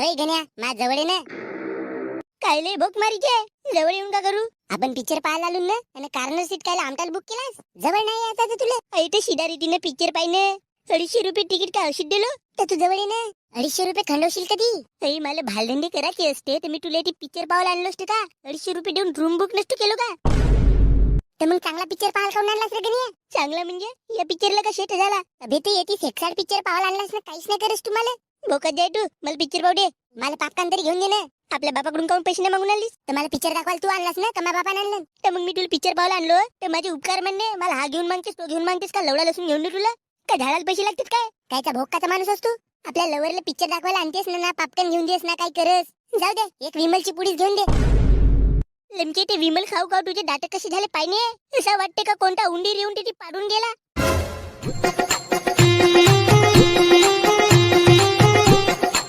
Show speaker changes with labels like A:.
A: अरे गण्या माझ जवळ आहे ना. कायले भोक मारीचे जवळ येऊन का करू? आपण पिक्चर पाहायला आलो ना आणि कार्नर सीट कायला आमटाला बुक केलास? जवळ नाही आता तर तुला ऐटे शिदारीतीने पिक्चर पाहिने 250 रुपये तिकीट का अशीच दिलो तर तू जवळ ये ना. 250 रुपये खंडवशील कधी? आई मला भालदंडी करायची असते तर मी तुला ती पिक्चर पाहायला आणलो असते का? 250 रुपये देऊन रूम बुक नसतो केलो का? तर मग चांगला पिक्चर पाहायला काऊन आणलास रे गण्या? चांगला म्हणजे या पिक्चरला का शेट झाला? अबे ते येतीस एक्साइड पिक्चर पाहायला आणलास ना काहीच नाही करस तुम्हाला. भोकत जाय तू मला पिक्चर पाहू दे. मला पापकान तरी घेऊन दे ना. आपल्या बापाकडून काऊन पैसे नाही मागून आलीस? तर मला पिक्चर दाखवायला तू आणलास ना का माझ्या बापाने आणलं? तर मग मी तुला पिक्चर पाहायला आणलो तर माझे उपकार म्हणणे मला हा घेऊन मागतेस तो घेऊन मागतेस का लवडा लसून घेऊन दे तुला? काय झाडाला पैसे लागतात काय? कायचा भोकाचा माणूस असतो? आपल्या लवरला पिक्चर दाखवायला आणतेस ना पापकन घेऊन देस ना काय करस? जाऊ दे एक विमलची पुडीच घेऊन दे. लेमके ते विमल खाऊ खाऊ तुझे दात कसे झाले पाहिजे? असं वाटते का कोणता उंदीर येऊन ती पाडून गेला?